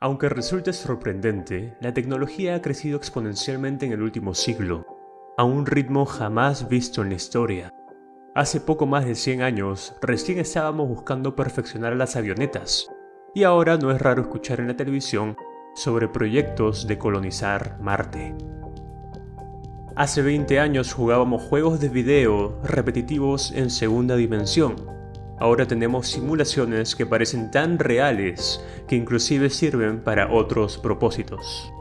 Aunque resulte sorprendente, la tecnología ha crecido exponencialmente en el último siglo, a un ritmo jamás visto en la historia. Hace poco más de 100 años, recién estábamos buscando perfeccionar las avionetas, y ahora no es raro escuchar en la televisión sobre proyectos de colonizar Marte. Hace 20 años jugábamos juegos de video repetitivos en segunda dimensión. Ahora tenemos simulaciones que parecen tan reales que inclusive sirven para otros propósitos.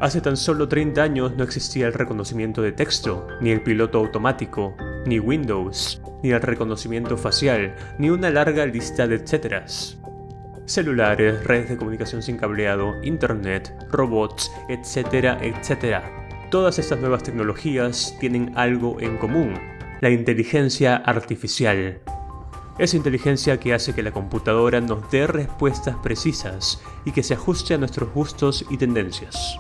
Hace tan solo 30 años no existía el reconocimiento de texto, ni el piloto automático, ni Windows, ni el reconocimiento facial, ni una larga lista de etcéteras. Celulares, redes de comunicación sin cableado, internet, robots, etcétera, etcétera. Todas estas nuevas tecnologías tienen algo en común: la inteligencia artificial. Esa inteligencia que hace que la computadora nos dé respuestas precisas y que se ajuste a nuestros gustos y tendencias.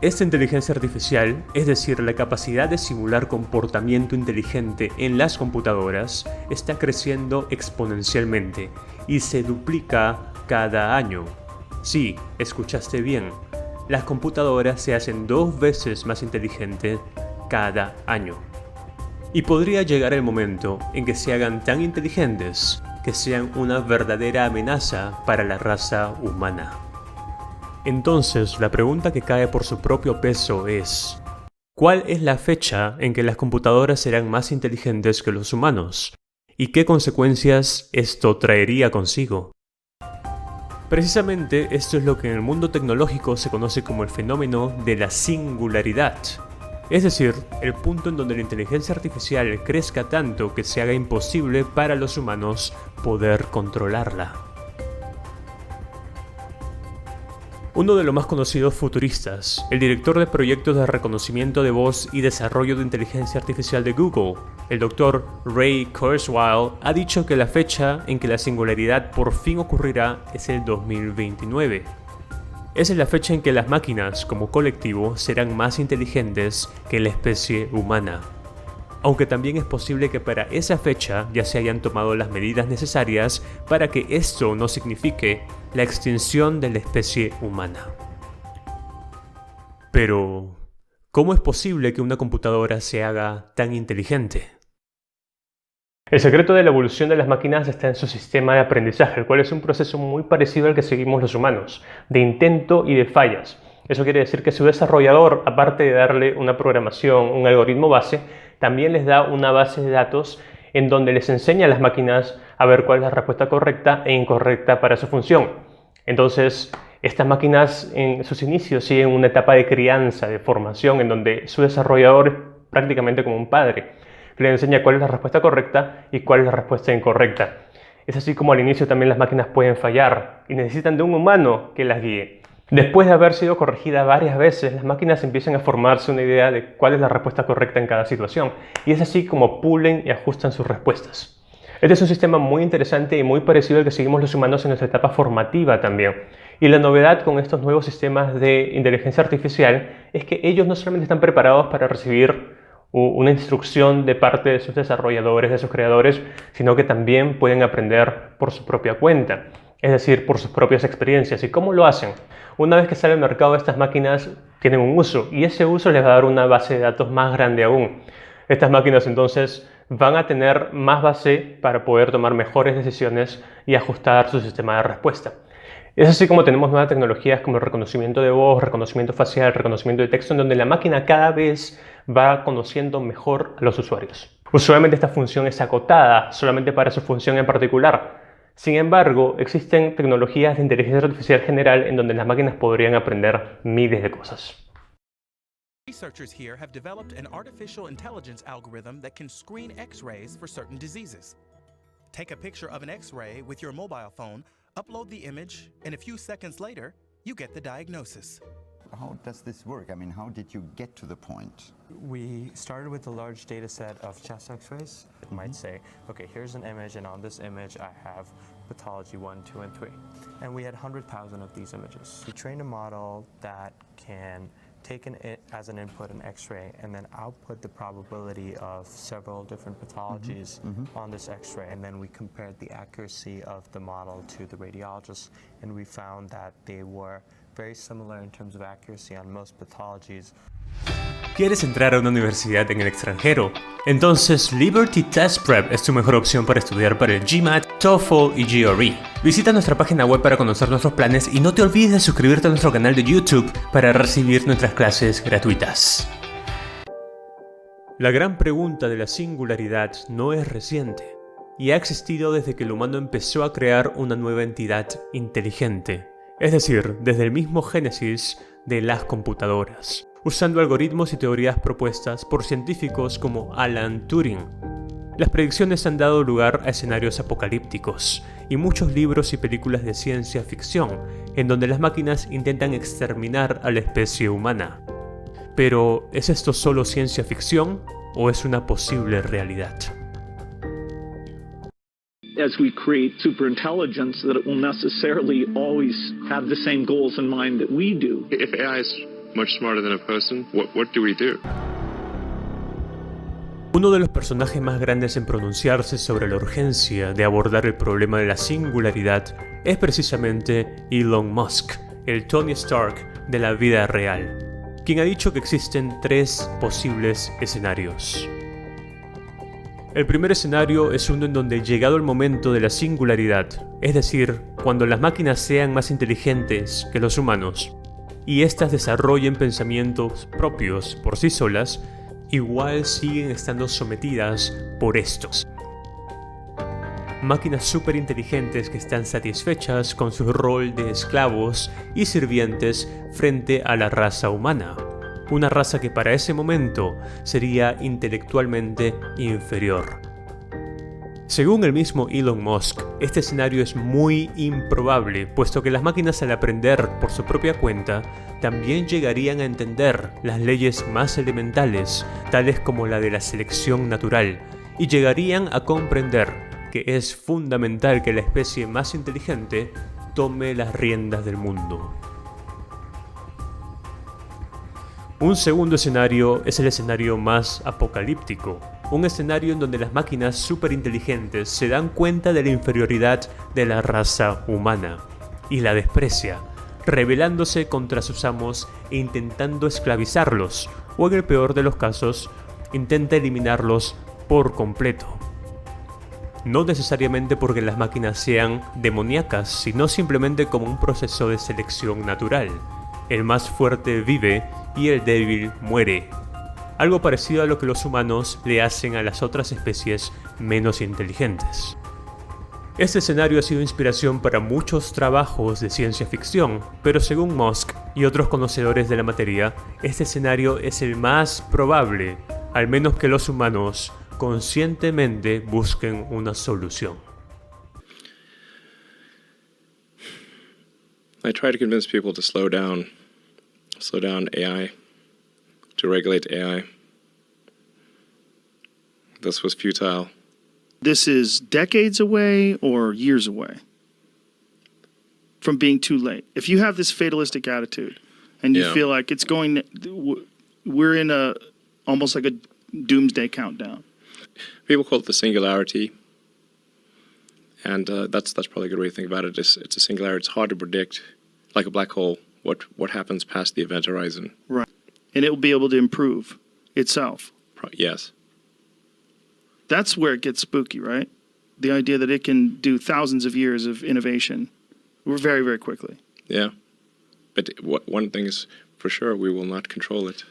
Esta inteligencia artificial, es decir, la capacidad de simular comportamiento inteligente en las computadoras, está creciendo exponencialmente y se duplica cada año. Sí, escuchaste bien. Las computadoras se hacen 2 veces más inteligentes cada año. Y podría llegar el momento en que se hagan tan inteligentes que sean una verdadera amenaza para la raza humana. Entonces, la pregunta que cae por su propio peso es: ¿cuál es la fecha en que las computadoras serán más inteligentes que los humanos? ¿Y qué consecuencias esto traería consigo? Precisamente esto es lo que en el mundo tecnológico se conoce como el fenómeno de la singularidad. Es decir, el punto en donde la inteligencia artificial crezca tanto que se haga imposible para los humanos poder controlarla. Uno de los más conocidos futuristas, el director de proyectos de reconocimiento de voz y desarrollo de inteligencia artificial de Google, el Dr. Ray Kurzweil, ha dicho que la fecha en que la singularidad por fin ocurrirá es el 2029. Esa es la fecha en que las máquinas, como colectivo, serán más inteligentes que la especie humana. Aunque también es posible que para esa fecha ya se hayan tomado las medidas necesarias para que esto no signifique la extinción de la especie humana. Pero, ¿cómo es posible que una computadora se haga tan inteligente? El secreto de la evolución de las máquinas está en su sistema de aprendizaje, el cual es un proceso muy parecido al que seguimos los humanos, de intento y de fallas. Eso quiere decir que su desarrollador, aparte de darle una programación, un algoritmo base, también les da una base de datos en donde les enseña a las máquinas a ver cuál es la respuesta correcta e incorrecta para su función. Entonces, estas máquinas en sus inicios siguen una etapa de crianza, de formación, en donde su desarrollador es prácticamente como un padre, que le enseña cuál es la respuesta correcta y cuál es la respuesta incorrecta. Es así como al inicio también las máquinas pueden fallar y necesitan de un humano que las guíe. Después de haber sido corregida varias veces, las máquinas empiezan a formarse una idea de cuál es la respuesta correcta en cada situación, y es así como pulen y ajustan sus respuestas. Este es un sistema muy interesante y muy parecido al que seguimos los humanos en nuestra etapa formativa también. Y la novedad con estos nuevos sistemas de inteligencia artificial es que ellos no solamente están preparados para recibir una instrucción de parte de sus desarrolladores, de sus creadores, sino que también pueden aprender por su propia cuenta, es decir, por sus propias experiencias. ¿Y cómo lo hacen? Una vez que sale al mercado, estas máquinas tienen un uso, y ese uso les va a dar una base de datos más grande aún. Estas máquinas entonces van a tener más base para poder tomar mejores decisiones y ajustar su sistema de respuesta. Es así como tenemos nuevas tecnologías como el reconocimiento de voz, reconocimiento facial, reconocimiento de texto, en donde la máquina cada vez va conociendo mejor a los usuarios. Usualmente esta función es acotada solamente para su función en particular. Sin embargo, existen tecnologías de inteligencia artificial general en donde las máquinas podrían aprender miles de cosas. Researchers here have developed an artificial intelligence algorithm that can screen X-rays for certain diseases. Take a picture of an X-ray with your mobile phone, upload the image, and a few seconds later, you get the diagnosis. How does this work? I mean, how did you get to the point? We started with a large data set of chest x-rays. It might say, okay, here's an image, and on this image I have pathology 1, 2, and 3. And we had 100,000 of these images. We trained a model that can taken it as an input an X-ray and then output the probability of several different pathologies on this X-ray, and then we compared the accuracy of the model to the radiologist, and we found that they were very similar in terms of accuracy on most pathologies. ¿Quieres entrar a una universidad en el extranjero? Entonces Liberty Test Prep es tu mejor opción para estudiar para el GMAT, TOEFL y GRE. Visita nuestra página web para conocer nuestros planes y no te olvides de suscribirte a nuestro canal de YouTube para recibir nuestras clases gratuitas. La gran pregunta de la singularidad no es reciente y ha existido desde que el humano empezó a crear una nueva entidad inteligente, es decir, desde el mismo génesis de las computadoras, usando algoritmos y teorías propuestas por científicos como Alan Turing. Las predicciones han dado lugar a escenarios apocalípticos y muchos libros y películas de ciencia ficción, en donde las máquinas intentan exterminar a la especie humana. Pero, ¿es esto solo ciencia ficción o es una posible realidad? As we create superintelligence, that it will necessarily always have the same goals in mind that we do. If AI is much smarter than a person, what do we do? Uno de los personajes más grandes en pronunciarse sobre la urgencia de abordar el problema de la singularidad es precisamente Elon Musk, el Tony Stark de la vida real, quien ha dicho que existen 3 posibles escenarios. El primer escenario es uno en donde, llegado el momento de la singularidad, es decir, cuando las máquinas sean más inteligentes que los humanos, y éstas desarrollen pensamientos propios por sí solas, igual siguen estando sometidas por estos. Máquinas superinteligentes que están satisfechas con su rol de esclavos y sirvientes frente a la raza humana. Una raza que para ese momento sería intelectualmente inferior. Según el mismo Elon Musk, este escenario es muy improbable, puesto que las máquinas, al aprender por su propia cuenta, también llegarían a entender las leyes más elementales, tales como la de la selección natural, y llegarían a comprender que es fundamental que la especie más inteligente tome las riendas del mundo. Un segundo escenario es el escenario más apocalíptico, un escenario en donde las máquinas superinteligentes se dan cuenta de la inferioridad de la raza humana y la desprecia, rebelándose contra sus amos e intentando esclavizarlos, o en el peor de los casos, intenta eliminarlos por completo. No necesariamente porque las máquinas sean demoníacas, sino simplemente como un proceso de selección natural. El más fuerte vive y el débil muere. Algo parecido a lo que los humanos le hacen a las otras especies menos inteligentes. Este escenario ha sido inspiración para muchos trabajos de ciencia ficción, pero según Musk y otros conocedores de la materia, este escenario es el más probable, al menos que los humanos conscientemente busquen una solución. I try to convince people to slow down AI, to regulate AI. This was futile. This is decades away or years away from being too late. If you have this fatalistic attitude and you feel like it's going, we're in almost like a doomsday countdown. People call it the singularity, and that's probably a good way to think about it. It's a singularity. It's hard to predict, like a black hole, what happens past the event horizon. Right. And it will be able to improve itself. Yes. That's where it gets spooky, right? The idea that it can do thousands of years of innovation very, very quickly. Yeah. But one thing is for sure, we will not control it.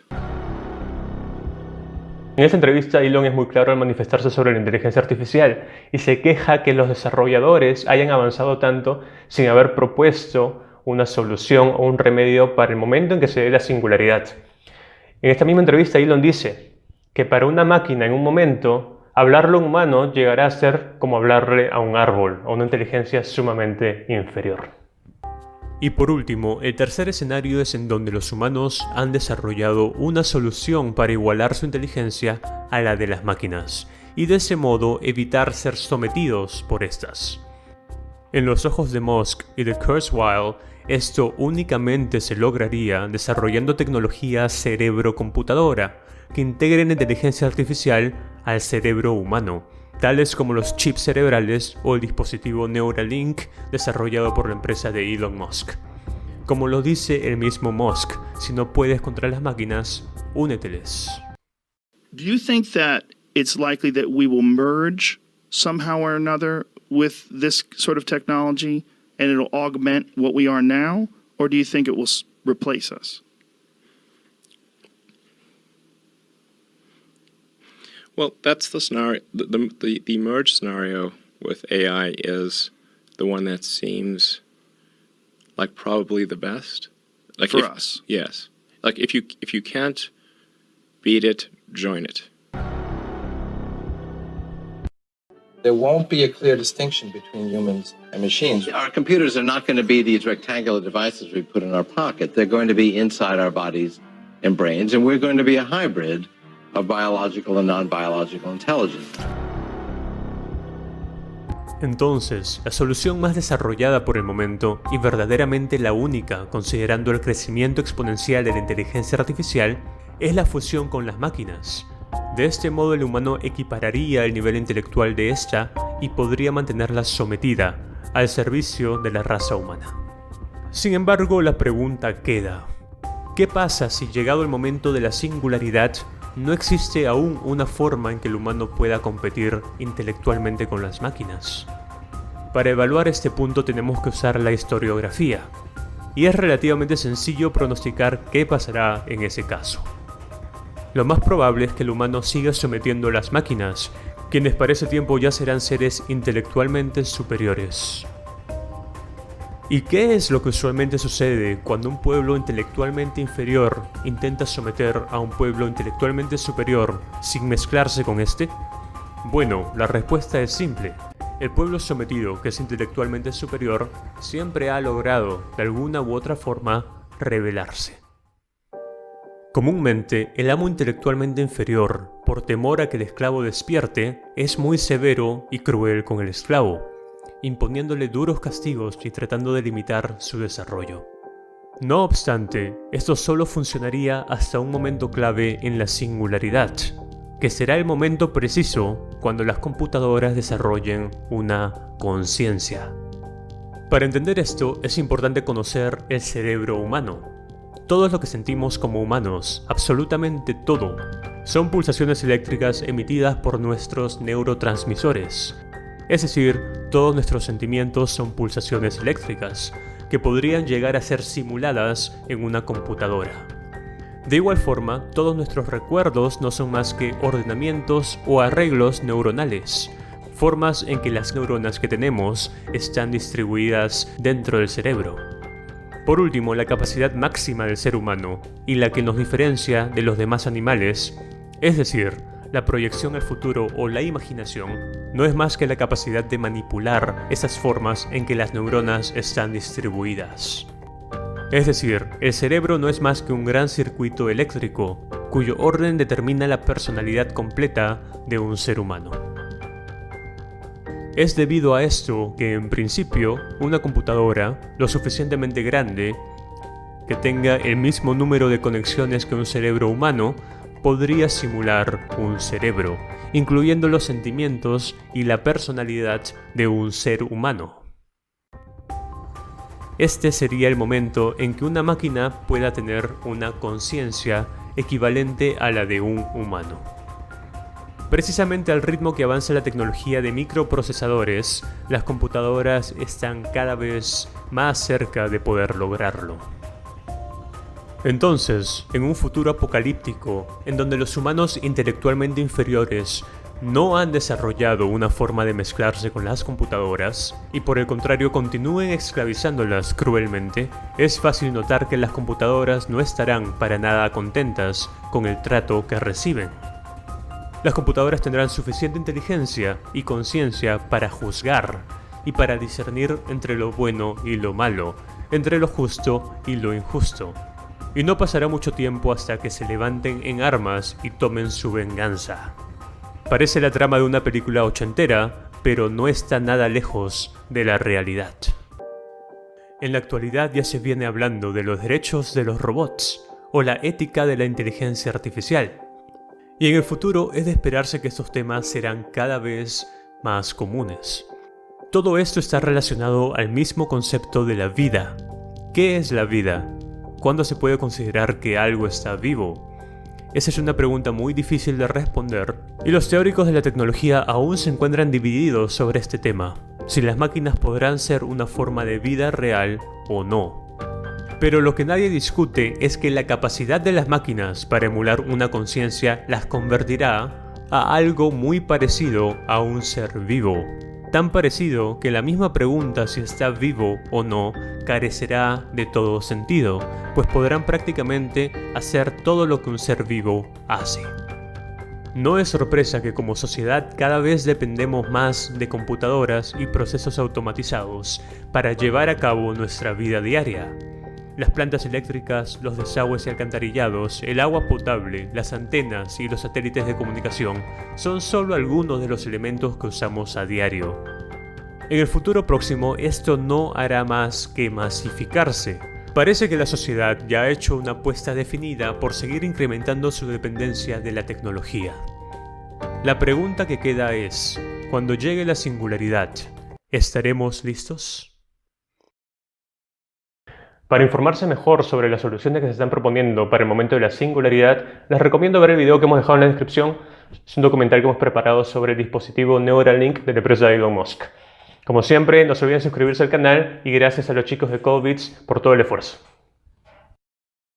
En esta entrevista, Elon es muy claro al manifestarse sobre la inteligencia artificial y se queja que los desarrolladores hayan avanzado tanto sin haber propuesto una solución o un remedio para el momento en que se dé la singularidad. En esta misma entrevista, Elon dice que para una máquina en un momento, hablarle a un humano llegará a ser como hablarle a un árbol, a una inteligencia sumamente inferior. Y por último, el tercer escenario es en donde los humanos han desarrollado una solución para igualar su inteligencia a la de las máquinas, y de ese modo evitar ser sometidos por estas. En los ojos de Musk y de Kurzweil, Esto únicamente se lograría desarrollando tecnología cerebro-computadora que integren inteligencia artificial al cerebro humano, tales como los chips cerebrales o el dispositivo Neuralink desarrollado por la empresa de Elon Musk. Como lo dice el mismo Musk, si no puedes contra las máquinas, úneteles. Do you think that it's likely that we will merge somehow or another with this sort of technology and it'll augment what we are now? Or do you think it will replace us? Well, that's the scenario. The merge scenario with AI is the one that seems like probably the best. Like for us. Yes. Like if you can't beat it, join it. There won't be a clear distinction between humans and machines. Our computers are not going to be these rectangular devices we put in our pocket. They're going to be inside our bodies and brains, and we're going to be a hybrid of biological and non-biological intelligence. Entonces, la solución más desarrollada por el momento, y verdaderamente la única considerando el crecimiento exponencial de la inteligencia artificial, es la fusión con las máquinas. De este modo el humano equipararía el nivel intelectual de esta y podría mantenerla sometida al servicio de la raza humana. Sin embargo, la pregunta queda: ¿qué pasa si llegado el momento de la singularidad no existe aún una forma en que el humano pueda competir intelectualmente con las máquinas? Para evaluar este punto tenemos que usar la historiografía, y es relativamente sencillo pronosticar qué pasará en ese caso. Lo más probable es que el humano siga sometiendo a las máquinas, quienes para ese tiempo ya serán seres intelectualmente superiores. ¿Y qué es lo que usualmente sucede cuando un pueblo intelectualmente inferior intenta someter a un pueblo intelectualmente superior sin mezclarse con este? Bueno, la respuesta es simple. El pueblo sometido, que es intelectualmente superior, siempre ha logrado, de alguna u otra forma, rebelarse. Comúnmente, el amo intelectualmente inferior, por temor a que el esclavo despierte, es muy severo y cruel con el esclavo, imponiéndole duros castigos y tratando de limitar su desarrollo. No obstante, esto solo funcionaría hasta un momento clave en la singularidad, que será el momento preciso cuando las computadoras desarrollen una conciencia. Para entender esto, es importante conocer el cerebro humano. Todo lo que sentimos como humanos, absolutamente todo, son pulsaciones eléctricas emitidas por nuestros neurotransmisores. Es decir, todos nuestros sentimientos son pulsaciones eléctricas, que podrían llegar a ser simuladas en una computadora. De igual forma, todos nuestros recuerdos no son más que ordenamientos o arreglos neuronales, formas en que las neuronas que tenemos están distribuidas dentro del cerebro. Por último, la capacidad máxima del ser humano, y la que nos diferencia de los demás animales, es decir, la proyección al futuro o la imaginación, no es más que la capacidad de manipular esas formas en que las neuronas están distribuidas. Es decir, el cerebro no es más que un gran circuito eléctrico, cuyo orden determina la personalidad completa de un ser humano. Es debido a esto que, en principio, una computadora lo suficientemente grande, que tenga el mismo número de conexiones que un cerebro humano, podría simular un cerebro, incluyendo los sentimientos y la personalidad de un ser humano. Este sería el momento en que una máquina pueda tener una conciencia equivalente a la de un humano. Precisamente al ritmo que avanza la tecnología de microprocesadores, las computadoras están cada vez más cerca de poder lograrlo. Entonces, en un futuro apocalíptico, en donde los humanos intelectualmente inferiores no han desarrollado una forma de mezclarse con las computadoras, y por el contrario continúen esclavizándolas cruelmente, es fácil notar que las computadoras no estarán para nada contentas con el trato que reciben. Las computadoras tendrán suficiente inteligencia y conciencia para juzgar y para discernir entre lo bueno y lo malo, entre lo justo y lo injusto. Y no pasará mucho tiempo hasta que se levanten en armas y tomen su venganza. Parece la trama de una película ochentera, pero no está nada lejos de la realidad. En la actualidad ya se viene hablando de los derechos de los robots o la ética de la inteligencia artificial. Y en el futuro es de esperarse que estos temas serán cada vez más comunes. Todo esto está relacionado al mismo concepto de la vida. ¿Qué es la vida? ¿Cuándo se puede considerar que algo está vivo? Esa es una pregunta muy difícil de responder, y los teóricos de la tecnología aún se encuentran divididos sobre este tema, si las máquinas podrán ser una forma de vida real o no. Pero lo que nadie discute es que la capacidad de las máquinas para emular una conciencia las convertirá a algo muy parecido a un ser vivo. Tan parecido que la misma pregunta si está vivo o no carecerá de todo sentido, pues podrán prácticamente hacer todo lo que un ser vivo hace. No es sorpresa que como sociedad cada vez dependemos más de computadoras y procesos automatizados para llevar a cabo nuestra vida diaria. Las plantas eléctricas, los desagües y alcantarillados, el agua potable, las antenas y los satélites de comunicación son solo algunos de los elementos que usamos a diario. En el futuro próximo esto no hará más que masificarse. Parece que la sociedad ya ha hecho una apuesta definida por seguir incrementando su dependencia de la tecnología. La pregunta que queda es, cuando llegue la singularidad, ¿estaremos listos? Para informarse mejor sobre las soluciones que se están proponiendo para el momento de la singularidad, les recomiendo ver el video que hemos dejado en la descripción. Es un documental que hemos preparado sobre el dispositivo Neuralink de la empresa de Elon Musk. Como siempre, no se olviden suscribirse al canal y gracias a los chicos de CodeBeats por todo el esfuerzo.